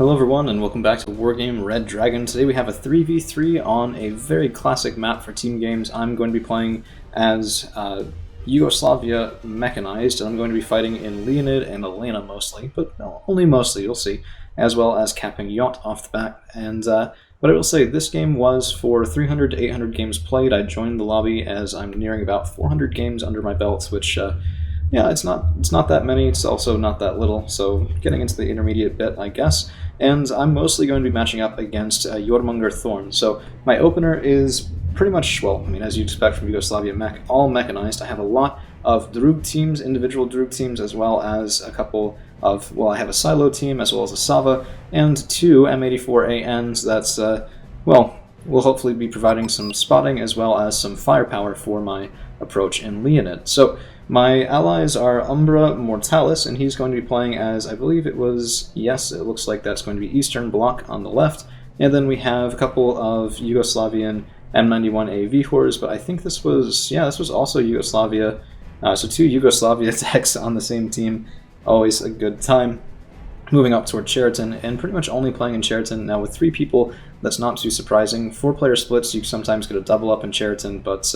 Hello everyone and welcome back to Wargame Red Dragon. Today we have a 3v3 on a very classic map for team games. I'm going to be playing as Yugoslavia Mechanized, and I'm going to be fighting in Leonid and Elena mostly, but no, only mostly, you'll see, as well as capping Yacht off the bat. And what I will say, this game was for 300 to 800 games played. I joined the lobby as I'm nearing about 400 games under my belt, which yeah, it's not that many, it's also not that little, so getting into the intermediate bit, I guess. And I'm mostly going to be matching up against Jormungandr Thorn. So my opener is pretty much, well, I mean, as you'd expect from Yugoslavia Mech, all mechanized. I have a lot of Drug teams, individual Drug teams, as well as a couple of, well, I have a Silo team, as well as a Sava, and two M84ANs that's, well, will hopefully be providing some spotting as well as some firepower for my approach in Leonid. So my allies are Umbra Mortalis, and he's going to be playing as, I believe it was, yes, it looks like that's going to be Eastern Bloc on the left, and then we have a couple of Yugoslavian M91A Vihors, but I think this was, yeah, this was also Yugoslavia, so two Yugoslavia techs on the same team, always a good time. Moving up toward Cheriton, and pretty much only playing in Cheriton. Now with three people, that's not too surprising. 4-player splits, you sometimes get a double up in Cheriton, but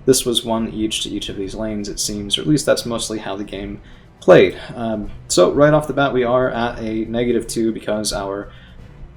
this was one each to each of these lanes, it seems, or at least that's mostly how the game played. So right off the bat, we are at a -2 because our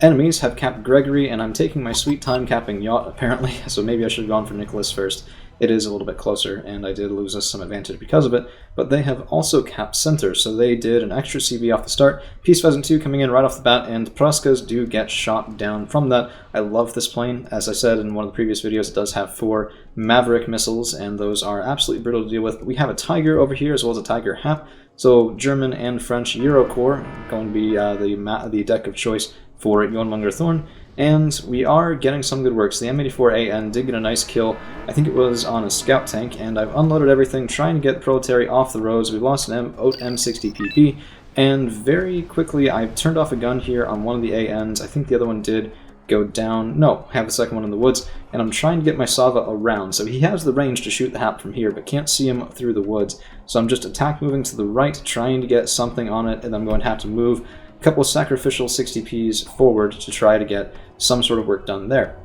enemies have capped Gregory, and I'm taking my sweet time capping Yacht, apparently, so maybe I should have gone for Nicholas first. It is a little bit closer, and I did lose us some advantage because of it, but they have also capped center, so they did an extra CV off the start. Peace Pheasant 2 coming in right off the bat, and Praskas do get shot down from that. I love this plane. As I said in one of the previous videos, it does have 4 Maverick missiles, and those are absolutely brutal to deal with. But we have a Tiger over here, as well as a Tiger Hap, so German and French Eurocorps going to be the deck of choice for Jormungandr Thorn. And we are getting some good work. So the M84AN did get a nice kill. I think it was on a scout tank, and I've unloaded everything, trying to get Proletary off the roads. We've lost an M60PP, and very quickly I've turned off a gun here on one of the ANs. I think the other one did go down. No, I have the second one in the woods, and I'm trying to get my Sava around. So he has the range to shoot the Hap from here, but can't see him through the woods. So I'm just attack moving to the right, trying to get something on it, and I'm going to have to move a couple of sacrificial 60Ps forward to try to get some sort of work done there.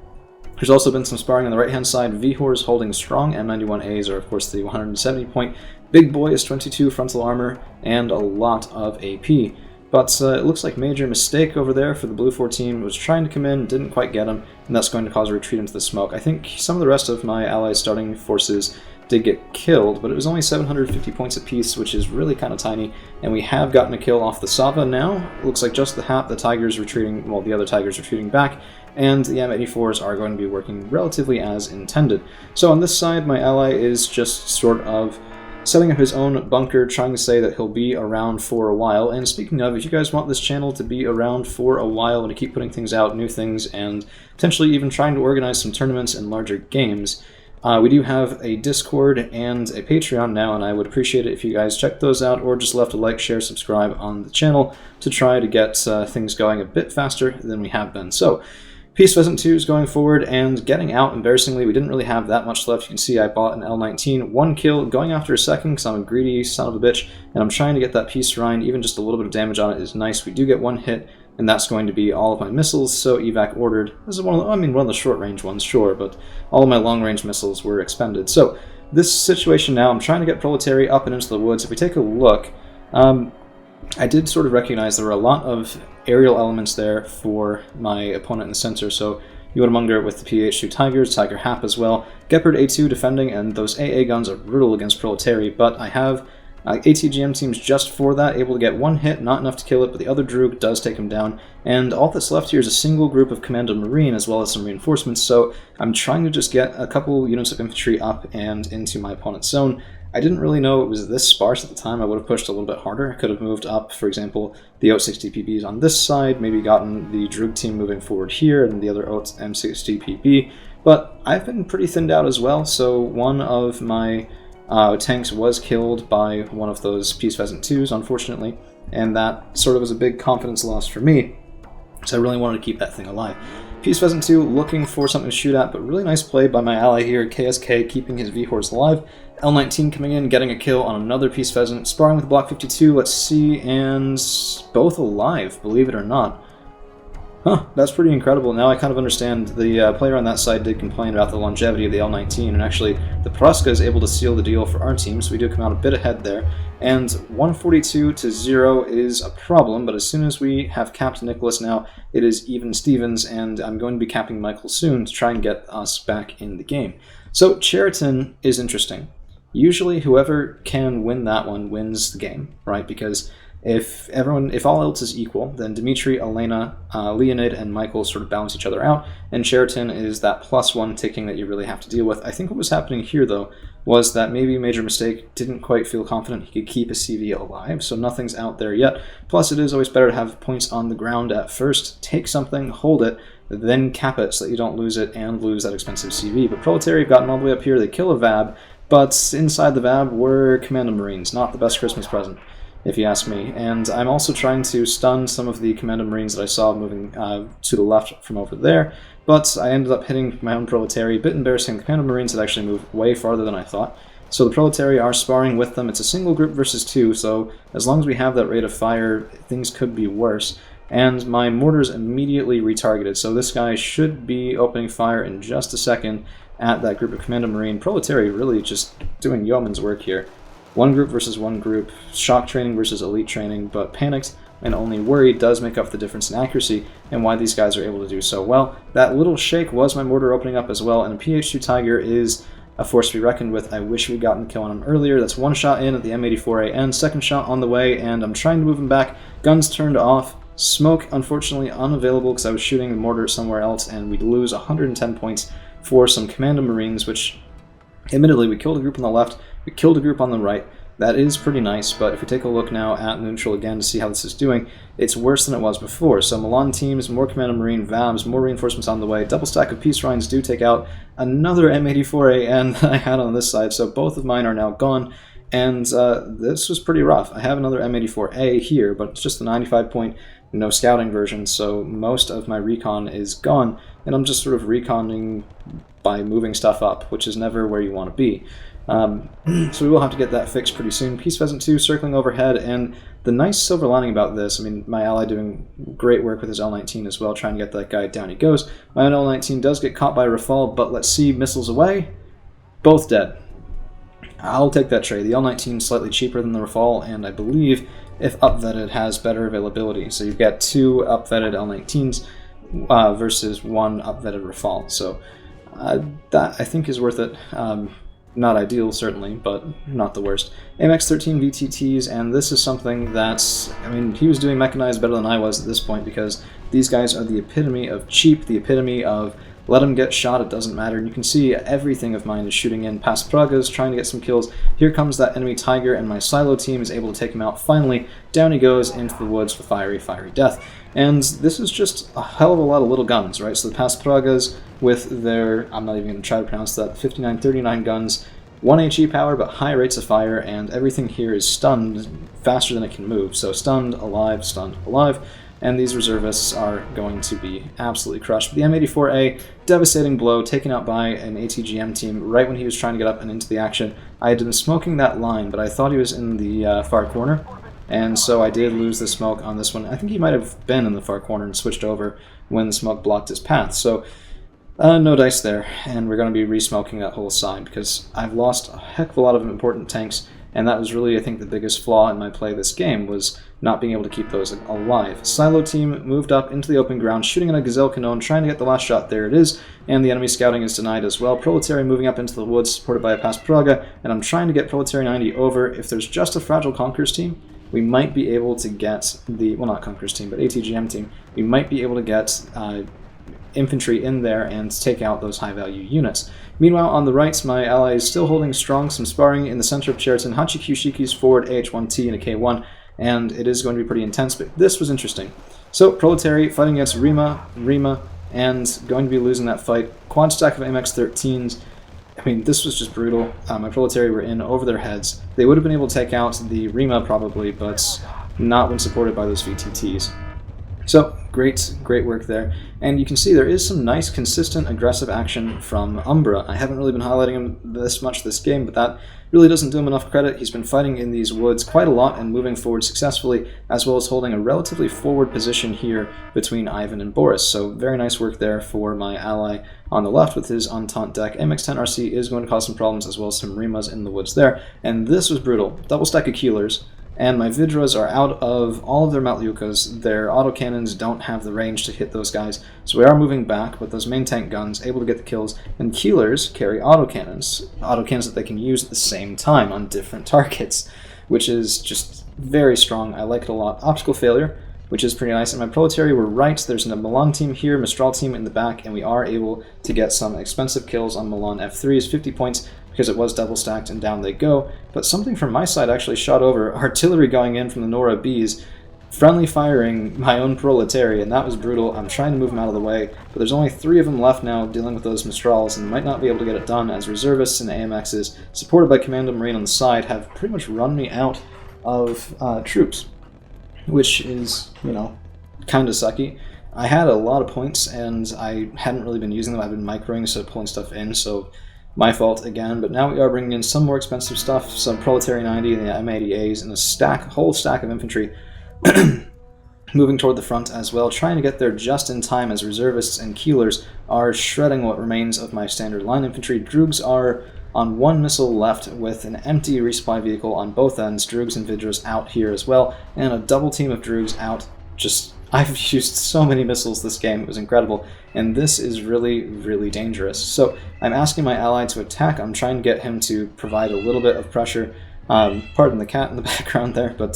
There's also been some sparring on the right-hand side. Vihors holding strong. M91As are, of course, the 170-point big boy is 22 frontal armor and a lot of AP. But it looks like major mistake over there for the Blue 4 team. Was trying to come in, didn't quite get him, and that's going to cause a retreat into the smoke. I think some of the rest of my allies' starting forces did get killed, but it was only 750 points apiece, which is really kind of tiny, and we have gotten a kill off the Sava now. It looks like just the Hap, the Tiger's retreating, well, the other Tiger's retreating back, and the M84s are going to be working relatively as intended. So on this side, my ally is just sort of setting up his own bunker, trying to say that he'll be around for a while. And speaking of, if you guys want this channel to be around for a while and to keep putting things out, new things, and potentially even trying to organize some tournaments and larger games, we do have a Discord and a Patreon now, and I would appreciate it if you guys check those out, or just left a like, share, subscribe on the channel to try to get things going a bit faster than we have been. So, Peace Pheasant 2 is going forward and getting out. Embarrassingly, we didn't really have that much left. You can see I bought an L19, 1 kill, going after a second because I'm a greedy son of a bitch, and I'm trying to get that Peace Rind. Even just a little bit of damage on it is nice. We do get 1 hit, and that's going to be all of my missiles, so evac ordered. This is one of the short-range ones, sure, but all of my long-range missiles were expended. So this situation now, I'm trying to get Proletary up and into the woods. If we take a look, I did sort of recognize there were a lot of aerial elements there for my opponent in the center, so Jormungandr with the PH2 Tigers, Tiger Hap as well, Gepard A2 defending, and those AA guns are brutal against Proletary, but I have ATGM teams just for that, able to get 1 hit, not enough to kill it, but the other Drug does take him down, and all that's left here is a single group of Commando Marine as well as some reinforcements, so I'm trying to just get a couple units of infantry up and into my opponent's zone. I didn't really know it was this sparse at the time. I would have pushed a little bit harder. I could have moved up, for example, the OAT 60 PBs on this side, maybe gotten the Drug team moving forward here and the other OAT M60 PB, but I've been pretty thinned out as well, so one of my tanks was killed by one of those Peace Pheasant 2s, unfortunately, and that sort of was a big confidence loss for me, so I really wanted to keep that thing alive. Peace Pheasant 2 looking for something to shoot at, but really nice play by my ally here, KSK, keeping his Vihors alive. L19 coming in, getting a kill on another Peace Pheasant, sparring with Block 52, let's see, and both alive, believe it or not. Huh, that's pretty incredible. Now I kind of understand. The player on that side did complain about the longevity of the L19, and actually the Pruska is able to seal the deal for our team, so we do come out a bit ahead there. And 142 to 0 is a problem, but as soon as we have capped Nicholas now, it is even Stevens, and I'm going to be capping Michael soon to try and get us back in the game. So Cheriton is interesting. Usually whoever can win that one wins the game, right? Because if all else is equal, then Dimitri, Elena, Leonid, and Michael sort of balance each other out, and Cheriton is that +1 ticking that you really have to deal with. I think what was happening here, though, was that maybe Major Mistake didn't quite feel confident he could keep a CV alive, so nothing's out there yet. Plus, it is always better to have points on the ground at first, take something, hold it, then cap it so that you don't lose it and lose that expensive CV. But Proletariat have gotten all the way up here, they kill a VAB, but inside the VAB were Commando Marines, not the best Christmas present, if you ask me. And I'm also trying to stun some of the Commando Marines that I saw moving to the left from over there, but I ended up hitting my own Proletariat. A bit embarrassing. The Commando Marines had actually moved way farther than I thought. So the Proletariat are sparring with them. It's a single group versus 2, so as long as we have that rate of fire, things could be worse. And my mortars immediately retargeted, so this guy should be opening fire in just a second at that group of Commando Marine. Proletariat really just doing yeoman's work here. One group versus one group, shock training versus elite training, but panicked and only worried does make up the difference in accuracy and why these guys are able to do so well. That little shake was my mortar opening up as well, and a PH2 Tiger is a force to be reckoned with. I wish we'd gotten the kill on him earlier. That's one shot in at the M84A and second shot on the way, and I'm trying to move him back. Guns turned off. Smoke, unfortunately, unavailable because I was shooting the mortar somewhere else, and we'd lose 110 points for some Commando Marines, which, admittedly, we killed a group on the left, we killed a group on the right. That is pretty nice, but if we take a look now at neutral again to see how this is doing, it's worse than it was before. So Milan teams, more Commando Marine, VABs, more reinforcements on the way. Double stack of Peace Rhines do take out another M84AN that I had on this side, so both of mine are now gone. And this was pretty rough. I have another M84A here, but it's just the 95-point no scouting version, so most of my recon is gone, and I'm just sort of reconning by moving stuff up, which is never where you want to be. So we will have to get that fixed pretty soon. Peace Pheasant 2 circling overhead, and the nice silver lining about this, I mean, my ally doing great work with his L19 as well, trying to get that guy down he goes. My own L19 does get caught by Rafal, but let's see, missiles away, both dead. I'll take that trade. The L19 is slightly cheaper than the Rafal, and I believe if upvetted has better availability. So you've got 2 upvetted L19s versus 1 upvetted Rafal. So that I think is worth it. Not ideal, certainly, but not the worst. MX-13 VTTs, and this is something that's, I mean, he was doing mechanized better than I was at this point, because these guys are the epitome of cheap, the epitome of let him get shot, it doesn't matter. And you can see everything of mine is shooting in past Praga's, trying to get some kills. Here comes that enemy Tiger, and my silo team is able to take him out. Finally, down he goes into the woods for fiery, fiery death. And this is just a hell of a lot of little guns, right? So the past Pragas with their, I'm not even going to try to pronounce that, 5939 guns, 1 HE power, but high rates of fire, and everything here is stunned faster than it can move. So stunned, alive, and these reservists are going to be absolutely crushed. But the M84A, devastating blow, taken out by an ATGM team right when he was trying to get up and into the action. I had been smoking that line, but I thought he was in the far corner, and so I did lose the smoke on this one. I think he might have been in the far corner and switched over when the smoke blocked his path. So no dice there, and we're going to be re-smoking that whole side because I've lost a heck of a lot of important tanks, and that was really, I think, the biggest flaw in my play this game, was not being able to keep those alive. Silo team moved up into the open ground, shooting at a Gazelle Canon, trying to get the last shot. There it is, and the enemy scouting is denied as well. Proletariat moving up into the woods, supported by a past Praga, and I'm trying to get Proletariat 90 over. If there's just a Fragile Conquerors team, we might be able to get the, well, not Conquerors team, but ATGM team, we might be able to get infantry in there and take out those high-value units. Meanwhile, on the right, my ally is still holding strong, some sparring in the center of Cheriton. Hachi Kyushiki's forward, AH-1T and a K-1, and it is going to be pretty intense, but this was interesting. So, Proletariat fighting against Rima, and going to be losing that fight. Quad stack of MX-13s. I mean, this was just brutal. My Proletariat were in over their heads. They would have been able to take out the Rima, probably, but not when supported by those VTTs. So, great work there. And you can see there is some nice, consistent, aggressive action from Umbra. I haven't really been highlighting him this much this game, but that really doesn't do him enough credit. He's been fighting in these woods quite a lot and moving forward successfully, as well as holding a relatively forward position here between Ivan and Boris. So very nice work there for my ally on the left with his Entente deck. MX-10RC is going to cause some problems, as well as some Rimas in the woods there. And this was brutal. Double stack of Keelers. And my Vidras are out of all of their Matyukas. Their autocannons don't have the range to hit those guys, so we are moving back, but those main tank guns able to get the kills, and Keelers carry autocannons that they can use at the same time on different targets, which is just very strong. I like it a lot. Optical failure, which is pretty nice. And my Proletary were right. There's a Milan team here, Mistral team in the back, and we are able to get some expensive kills on Milan. F3 is 50 points because it was double stacked, and down they go. But something from my side actually shot over. Artillery going in from the Nora Bs, friendly firing my own Proletary, and that was brutal. I'm trying to move them out of the way, but there's only 3 of them left now dealing with those Mistrals, and might not be able to get it done, as reservists and AMXs, supported by Commando Marine on the side, have pretty much run me out of troops, which is, you know, kind of sucky. I had a lot of points, and I hadn't really been using them. I've been microing, so pulling stuff in, so my fault again. But now we are bringing in some more expensive stuff, some Proletary 90 and the M80As, and a whole stack of infantry moving toward the front as well, trying to get there just in time as reservists and Keelers are shredding what remains of my standard line infantry. Droogs are on 1 missile left with an empty resupply vehicle on both ends. Droogs and Vidras out here as well, and a double team of Droogs out. I've used so many missiles this game, it was incredible, and this is really, really dangerous. So I'm asking my ally to attack. I'm trying to get him to provide a little bit of pressure. Pardon the cat in the background there, but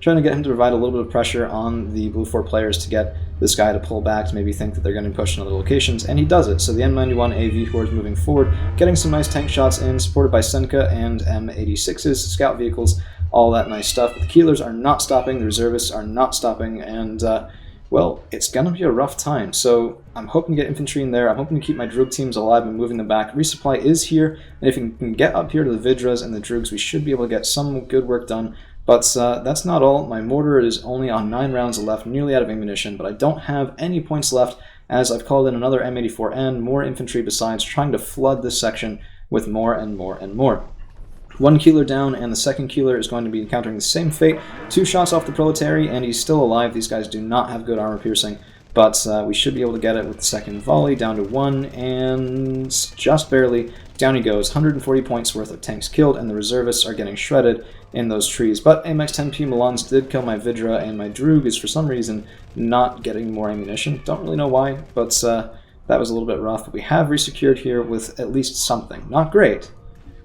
trying to get him to provide a little bit of pressure on the Blue 4 players to get this guy to pull back, to maybe think that they're going to push in other locations, and he does it. So the M91 AV horde is moving forward, getting some nice tank shots in, supported by Senka and M86s, scout vehicles, all that nice stuff. But the Keelers are not stopping, the reservists are not stopping, and well, it's going to be a rough time. So I'm hoping to get infantry in there. I'm hoping to keep my Droog teams alive and moving them back. Resupply is here, and if we can get up here to the Vidras and the Droogs, we should be able to get some good work done. But that's not all. My mortar is only on 9 rounds left, nearly out of ammunition, but I don't have any points left, as I've called in another M84N, more infantry besides, trying to flood this section with more and more and more. 1 Keeler down, and the second Keeler is going to be encountering the same fate. 2 shots off the Proletary, and he's still alive. These guys do not have good armor piercing, but we should be able to get it with the second volley, down to 1, and just barely. Down he goes, 140 points worth of tanks killed, and the reservists are getting shredded in those trees. But AMX-10P Milans did kill my Vidra, and my Droog is for some reason not getting more ammunition. Don't really know why, but that was a little bit rough. But we have resecured here with at least something. Not great,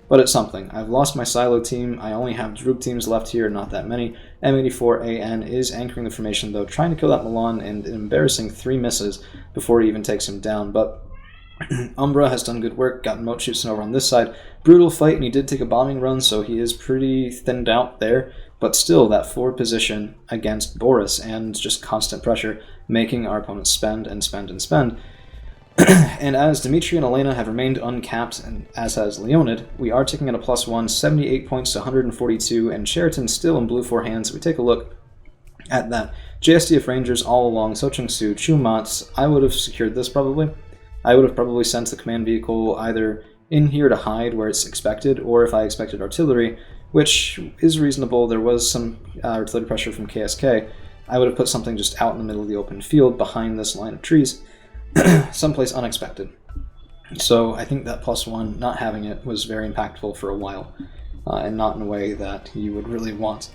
but it's something. I've lost my silo team. I only have Droog teams left here, not that many. M84AN is anchoring the formation, though, trying to kill that Milan, and an embarrassing 3 misses before he even takes him down. But Umbra has done good work, got Moat shooting over on this side. Brutal fight, and he did take a bombing run, so he is pretty thinned out there. But still, that forward position against Boris, and just constant pressure, making our opponents spend and spend and spend. And as Dimitri and Elena have remained uncapped, and as has Leonid, we are taking at a +1, 78 points to 142, and Sheraton still in Blue 4 hands. We take a look at that. JSDF Rangers all along, Sochung-su, Chumats. I would have secured this probably. I would have probably sent the command vehicle either in here to hide where it's expected, or if I expected artillery, which is reasonable. There was some artillery pressure from KSK. I would have put something just out in the middle of the open field behind this line of trees. Someplace unexpected. So I think that +1, not having it, was very impactful for a while, and not in a way that you would really want.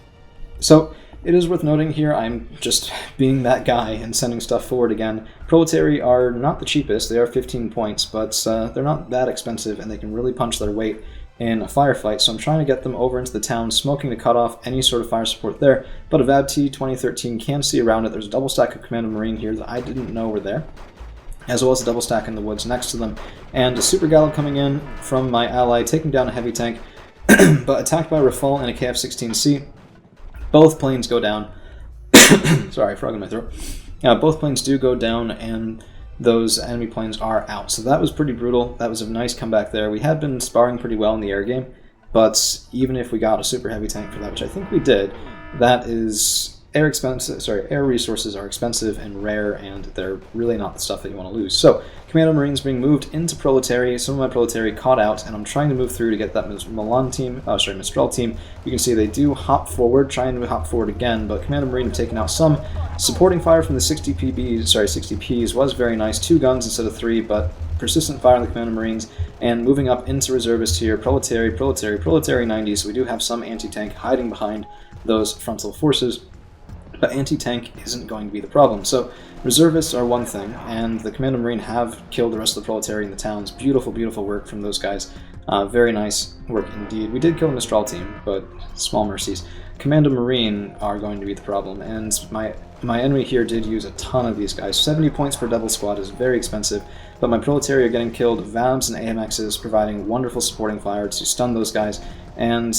So it is worth noting here, I'm just being that guy and sending stuff forward again. Proletary are not the cheapest, they are 15 points, but they're not that expensive, and they can really punch their weight in a firefight, so I'm trying to get them over into the town, smoking to cut off any sort of fire support there. But a VAB-T 2013 can see around it. There's a double stack of Commando Marine here that I didn't know were there, as well as a double stack in the woods next to them, and a Super Gallop coming in from my ally, taking down a heavy tank, but attacked by Rafale and a KF-16C. Both planes go down. Sorry, frog in my throat. Both planes do go down, and those enemy planes are out. So that was pretty brutal. That was a nice comeback there. We had been sparring pretty well in the air game, but even if we got a super heavy tank for that, which I think we did, that is air resources are expensive and rare, and they're really not the stuff that you want to lose. So, Commando Marines being moved into Proletary. Some of my Proletary caught out, and I'm trying to move through to get that Mistral team. You can see they do hop forward, trying to hop forward again, but Commando Marine have taken out some. Supporting fire from the 60Ps was very nice. 2 guns instead of 3, but persistent fire on the Commando Marines, and moving up into reservists here. Proletary 90, so we do have some anti-tank hiding behind those frontal forces. But anti-tank isn't going to be the problem. So reservists are one thing, and the Commando Marine have killed the rest of the Proletary in the towns. Beautiful, beautiful work from those guys. Very nice work indeed. We did kill the Mistral team, but small mercies. Commando Marine are going to be the problem, and my enemy here did use a ton of these guys. 70 points per double squad is very expensive, but my Proletary are getting killed. VABs and AMXs providing wonderful supporting fire to stun those guys, and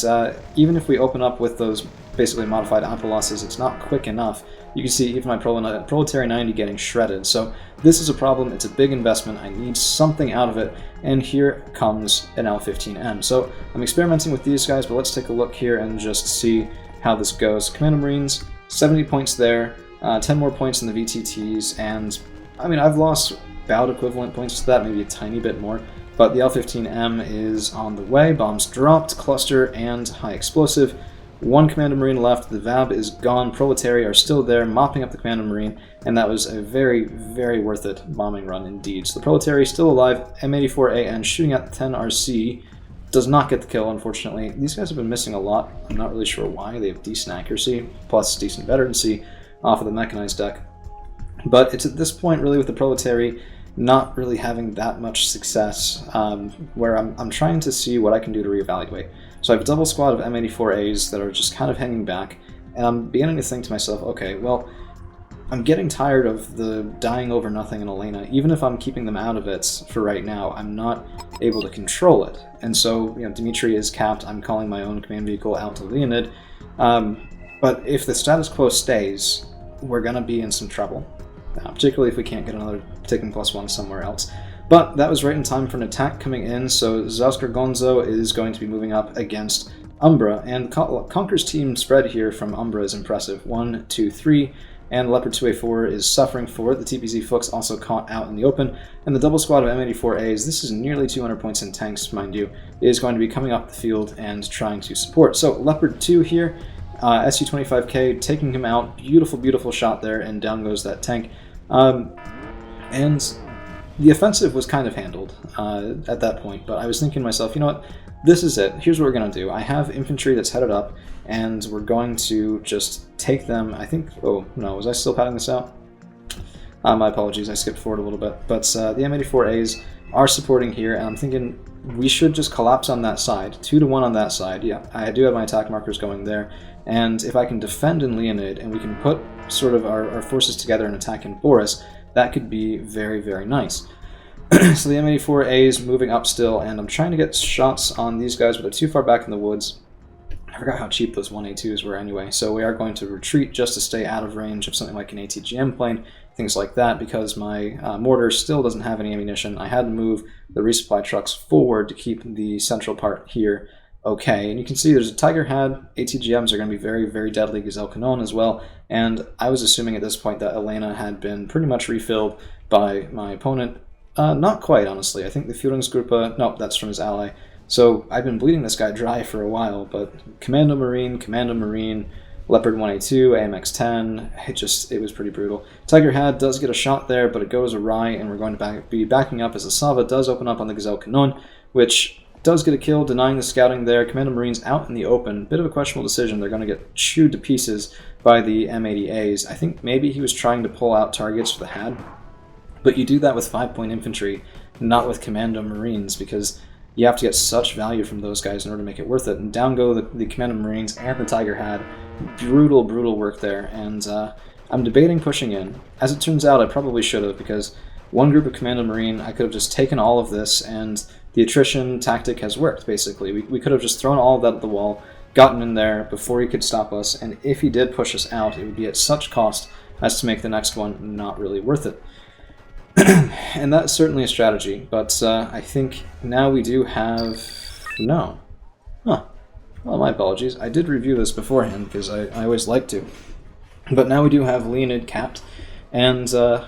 even if we open up with those basically modified Apollouses, it's not quick enough. You can see even my Proletary 90 getting shredded. So this is a problem. It's a big investment. I need something out of it, and here comes an L15M. So I'm experimenting with these guys, but let's take a look here and just see how this goes. Commando Marines, 70 points there, 10 more points in the VTTs, and I mean, I've lost about equivalent points to that, maybe a tiny bit more, but the L15M is on the way. Bombs dropped, cluster, and high explosive. 1 Commando Marine left, the VAB is gone, Proletary are still there, mopping up the Commando Marine, and that was a very, very worth it bombing run indeed. So the Proletary still alive, M84AN shooting at the 10 RC, does not get the kill, unfortunately. These guys have been missing a lot. I'm not really sure why. They have decent accuracy, plus decent veterancy off of the mechanized deck. But it's at this point, really, with the Proletary not really having that much success, where I'm trying to see what I can do to reevaluate. So I have a double squad of M84As that are just kind of hanging back, and I'm beginning to think to myself, okay, well, I'm getting tired of the dying over nothing in Elena. Even if I'm keeping them out of it for right now, I'm not able to control it. And so, you know, Dimitri is capped. I'm calling my own command vehicle out to Leonid. But if the status quo stays, we're going to be in some trouble, particularly if we can't get another ticking +1 somewhere else. But that was right in time for an attack coming in, so Zausker Gonzo is going to be moving up against Umbra, and Conquer's team spread here from Umbra is impressive. 1, 2, 3, and Leopard 2A4 is suffering for it. The TPZ Fuchs also caught out in the open, and the double squad of M84As, this is nearly 200 points in tanks, mind you, is going to be coming up the field and trying to support. So Leopard 2 here, SU-25K taking him out, beautiful, beautiful shot there, and down goes that tank. And the offensive was kind of handled at that point, but I was thinking to myself, you know what, this is it. Here's what we're going to do. I have infantry that's headed up, and we're going to just take them, I think, oh, no, was I still padding this out? My apologies, I skipped forward a little bit. But the M84As are supporting here, and I'm thinking we should just collapse on that side. 2-to-1 on that side, yeah. I do have my attack markers going there, and if I can defend in Leonid, and we can put sort of our forces together and attack in Boris, that could be very, very nice. So the M84As moving up still, and I'm trying to get shots on these guys, but they're too far back in the woods. I forgot how cheap those 1A2s were anyway, so we are going to retreat just to stay out of range of something like an ATGM plane, things like that, because my mortar still doesn't have any ammunition. I had to move the resupply trucks forward to keep the central part here okay, and you can see there's a Tiger Had, ATGMs are going to be very, very deadly, Gazelle Canon as well, and I was assuming at this point that Elena had been pretty much refilled by my opponent. Not quite, honestly. I think the Führungsgruppe, no, that's from his ally. So I've been bleeding this guy dry for a while, but Commando Marine, Leopard 1A2, AMX-10, it was pretty brutal. Tiger Had does get a shot there, but it goes awry, and we're going to be backing up as the Sava does open up on the Gazelle Canon, which does get a kill, denying the scouting there. Commando Marines out in the open. Bit of a questionable decision. They're going to get chewed to pieces by the M80As. I think maybe he was trying to pull out targets for the Had, but you do that with 5-point infantry, not with Commando Marines, because you have to get such value from those guys in order to make it worth it. And down go the Commando Marines and the Tiger Had. Brutal, brutal work there, and I'm debating pushing in. As it turns out, I probably should have, because one group of Commando Marine, I could have just taken all of this, and the attrition tactic has worked, basically. We could have just thrown all of that at the wall, gotten in there before he could stop us, and if he did push us out, it would be at such cost as to make the next one not really worth it. And that's certainly a strategy, but I think now we do have... No. Huh. Well, my apologies. I did review this beforehand, because I always like to. But now we do have Leonid capped, and sorry,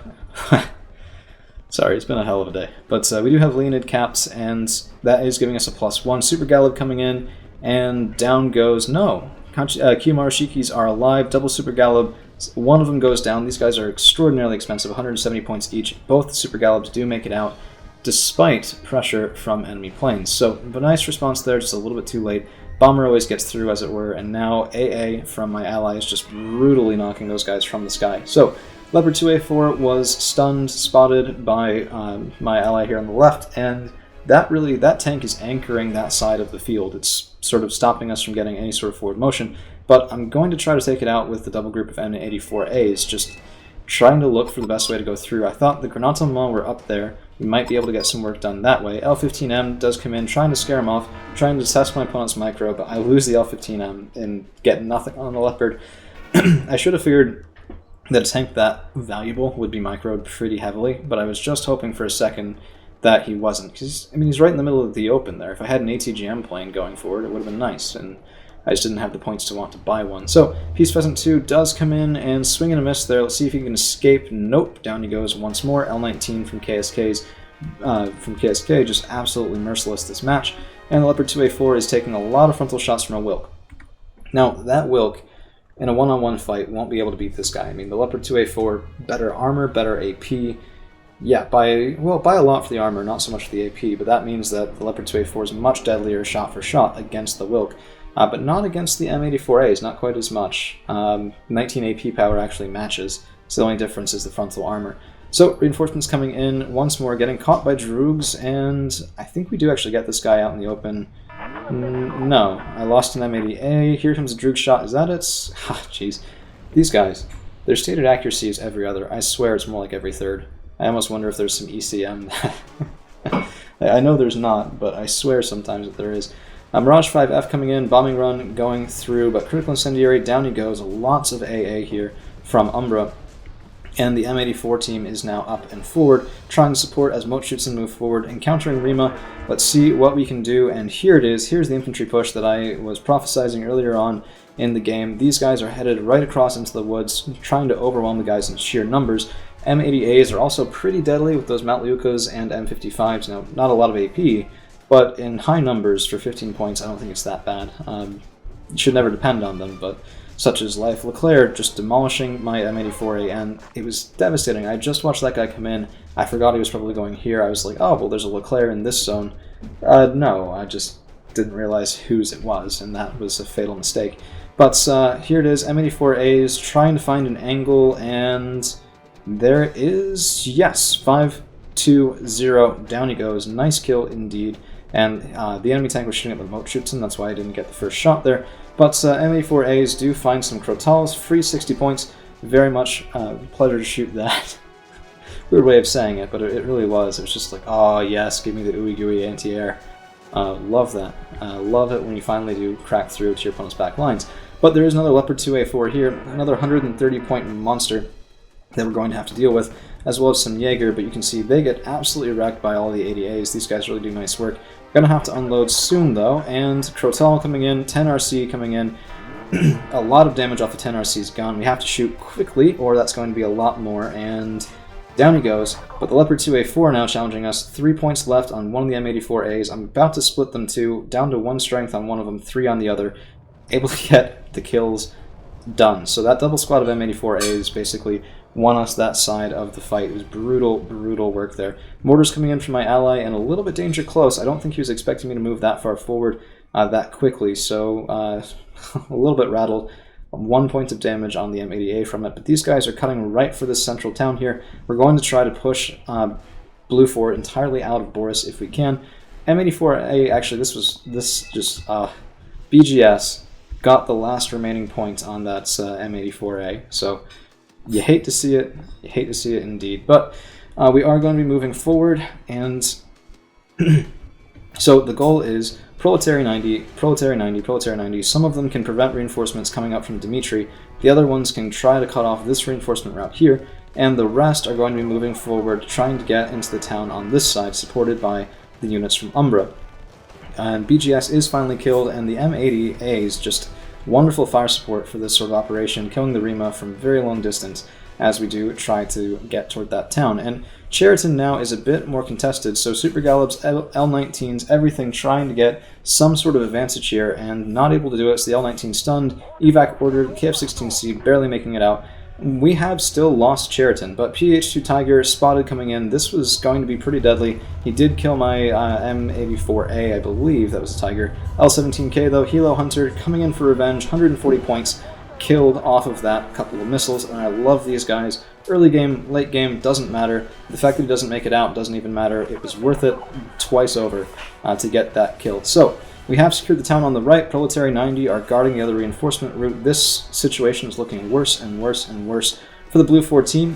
it's been a hell of a day. But we do have Leonid capped, and that is giving us a +1. Super Galib coming in, and down goes... No! Kiyomarushikis are alive. Double Super Galib. One of them goes down. These guys are extraordinarily expensive, 170 points each. Both the Super Galibs do make it out, despite pressure from enemy planes. So, a nice response there, just a little bit too late. Bomber always gets through, as it were, and now AA from my ally is just brutally knocking those guys from the sky. So, Leopard 2A4 was stunned, spotted by my ally here on the left, and that tank is anchoring that side of the field. It's sort of stopping us from getting any sort of forward motion, but I'm going to try to take it out with the double group of M84As, just trying to look for the best way to go through. I thought the Granatellement were up there. We might be able to get some work done that way. L15M does come in, trying to scare him off, trying to test my opponent's micro, but I lose the L15M and get nothing on the Leopard. I should have figured that a tank that valuable would be microed pretty heavily, but I was just hoping for a second that he wasn't. Because, I mean, he's right in the middle of the open there. If I had an ATGM plane going forward, it would have been nice, and I just didn't have the points to want to buy one. So, Peace Pheasant 2 does come in and swing and a miss there. Let's see if he can escape. Nope, down he goes once more. L19 from KSK, just absolutely merciless this match. And the Leopard 2A4 is taking a lot of frontal shots from a Wilk. Now, that Wilk, in a one-on-one fight, won't be able to beat this guy. I mean, the Leopard 2A4, better armor, better AP. Yeah, by a lot for the armor, not so much for the AP, but that means that the Leopard 2A4 is much deadlier shot for shot against the Wilk. But not against the M84As, not quite as much. 19 AP power actually matches, so the only difference is the frontal armor. So, reinforcements coming in once more, getting caught by Droogs, and I think we do actually get this guy out in the open. No, I lost an M80A, here comes a Droog shot, is that it? Ha, jeez. These guys, their stated accuracy is every other. I swear it's more like every third. I almost wonder if there's some ECM. I know there's not, but I swear sometimes that there is. Mirage 5F coming in, bombing run going through, but critical incendiary, down he goes. Lots of AA here from Umbra. And the M84 team is now up and forward, trying to support as Motschützen move forward, encountering Rima. Let's see what we can do, and here it is. Here's the infantry push that I was prophesizing earlier on in the game. These guys are headed right across into the woods, trying to overwhelm the guys in sheer numbers. M80As are also pretty deadly with those Mount Liukas and M55s. Now, not a lot of AP, but in high numbers for 15 points, I don't think it's that bad. You should never depend on them, but such as Life Leclerc just demolishing my M84A, and it was devastating. I just watched that guy come in. I forgot he was probably going here. I was like, oh, well, there's a Leclerc in this zone. No, I just didn't realize whose it was, and that was a fatal mistake. But here it is, M84As trying to find an angle, and there is, yes, 5-2-0, down he goes. Nice kill indeed. And the enemy tank was shooting at the Motschützen, that's why I didn't get the first shot there. But M84As do find some Crotals, free 60 points. Very much pleasure to shoot that. Weird way of saying it, but it really was. It was just like, oh yes, give me the ooey gooey anti-air. Love that. Love it when you finally do crack through to your opponent's back lines. But there is another Leopard 2A4 here, another 130-point monster that we're going to have to deal with, as well as some Jaeger, but you can see they get absolutely wrecked by all the 80As. These guys really do nice work. Gonna have to unload soon though, and Crotal coming in, 10 RC coming in. A lot of damage off the 10 RC is gone. We have to shoot quickly, or that's going to be a lot more, and down he goes. But the Leopard 2A4 now challenging us. 3 points left on one of the M84As. I'm about to split them two, down to 1 strength on one of them, 3 on the other. Able to get the kills done. So that double squad of M84As basically won us that side of the fight. It was brutal, brutal work there. Mortars coming in from my ally, and a little bit danger close. I don't think he was expecting me to move that far forward that quickly, so a little bit rattled. 1 point of damage on the M80A from it, but these guys are cutting right for this central town here. We're going to try to push Blue 4 entirely out of Boris if we can. M84A, actually, BGS got the last remaining point on that M84A, so you hate to see it. You hate to see it indeed. But we are going to be moving forward, and so the goal is Proletary 90, Proletary 90, Proletary 90. Some of them can prevent reinforcements coming up from Dimitri. The other ones can try to cut off this reinforcement route here, and the rest are going to be moving forward, trying to get into the town on this side, supported by the units from Umbra. And BGS is finally killed, and the M80As just Wonderful fire support for this sort of operation, killing the Rima from very long distance as we do try to get toward that town. And Cheriton now is a bit more contested, so Super Gallops, L19s, everything trying to get some sort of advantage here, and not able to do it, so the L19 stunned, evac ordered, KF-16C barely making it out. We have still lost Cheriton, but PH2 Tiger spotted coming in. This was going to be pretty deadly. He did kill my M84A, I believe that was a Tiger. L17K though, Helo Hunter coming in for revenge, 140 points, killed off of that couple of missiles, and I love these guys. Early game, late game, doesn't matter. The fact that he doesn't make it out doesn't even matter. It was worth it twice over to get that killed. So, we have secured the town on the right. Proletary 90 are guarding the other reinforcement route. This situation is looking worse and worse and worse for the Blue 4 team.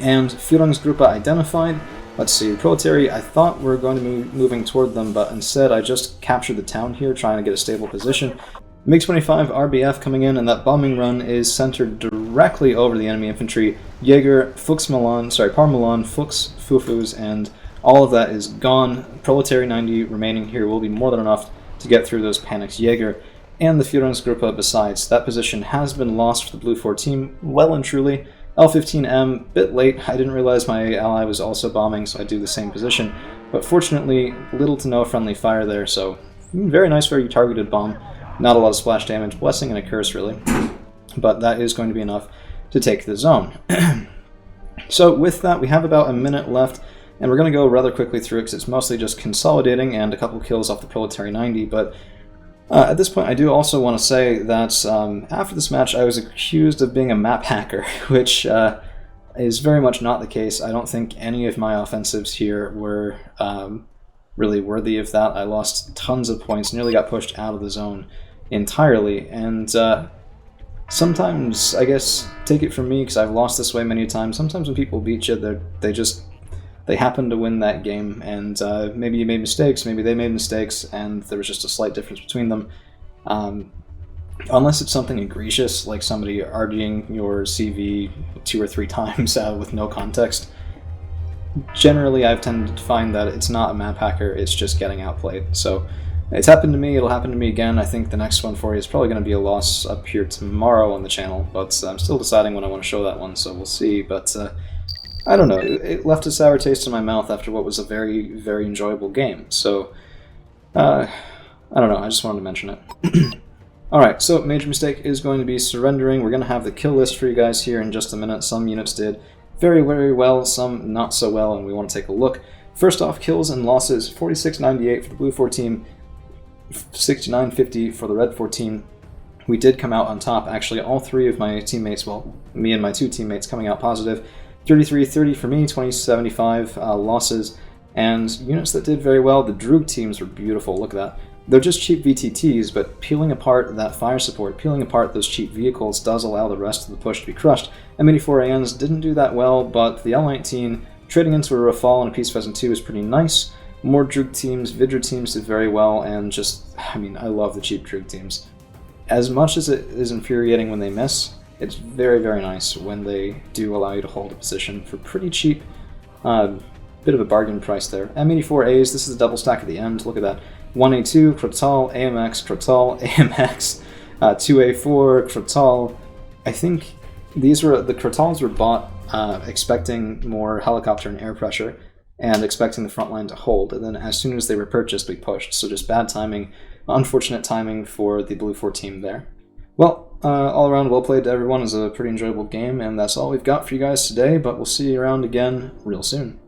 And Führungsgruppe identified. Let's see, Proletary, I thought we were going to be moving toward them, but instead I just captured the town here, trying to get a stable position. MiG-25 RBF coming in, and that bombing run is centered directly over the enemy infantry. Jaeger, Fuchs Milan, Parmelan, Fuchs, Fufus, and all of that is gone. Proletary 90 remaining here will be more than enough to get through those panics. Jaeger and the Führungsgruppe besides. That position has been lost for the Blue 4 team, well and truly. L15M, bit late. I didn't realize my ally was also bombing, so I do the same position. But fortunately, little to no friendly fire there, so very nice, very targeted bomb. Not a lot of splash damage, blessing and a curse really. But that is going to be enough to take the zone. So with that, we have about a minute left. And we're going to go rather quickly through it because it's mostly just consolidating and a couple kills off the Proletary 90, but at this point I do also want to say that after this match I was accused of being a map hacker, which is very much not the case. I don't think any of my offensives here were really worthy of that. I lost tons of points, nearly got pushed out of the zone entirely, and sometimes, I guess, take it from me because I've lost this way many times, sometimes when people beat you, they happen to win that game, and maybe you made mistakes, maybe they made mistakes, and there was just a slight difference between them. Unless it's something egregious, like somebody RGing your CV 2 or 3 times with no context, generally I've tended to find that it's not a map hacker, it's just getting outplayed. So it's happened to me, it'll happen to me again. I think the next one for you is probably going to be a loss up here tomorrow on the channel, but I'm still deciding when I want to show that one, so we'll see. But I don't know, it left a sour taste in my mouth after what was a very, very enjoyable game, so I don't know, I just wanted to mention it. Alright, so major mistake is going to be surrendering. We're going to have the kill list for you guys here in just a minute. Some units did very, very well, some not so well, and we want to take a look. First off, kills and losses, 46-98 for the Blue 4 team, 69-50 for the Red 4 team. We did come out on top, actually, all 3 of my teammates, well, me and my 2 teammates coming out positive. 33-30 for me, 20-75 losses, and units that did very well, the Droog teams were beautiful, look at that. They're just cheap VTTs, but peeling apart that fire support, peeling apart those cheap vehicles does allow the rest of the push to be crushed. M84ANs didn't do that well, but the L19 trading into a Rafale and a Peace Pheasant 2 is pretty nice. More Droog teams, Vidra teams did very well, and just, I mean, I love the cheap Droog teams. As much as it is infuriating when they miss, it's very, very nice when they do allow you to hold a position for pretty cheap. Bit of a bargain price there. M84As, this is a double stack at the end, look at that. 1A2, Krotal, AMX, Krotal, AMX, 2A4, Krotal. I think these were, the Krotals were bought expecting more helicopter and air pressure and expecting the front line to hold, and then as soon as they were purchased, we pushed. So just bad timing, unfortunate timing for the Blue 4 team there. Well, all around well played to everyone. It was a pretty enjoyable game, and that's all we've got for you guys today, but we'll see you around again real soon.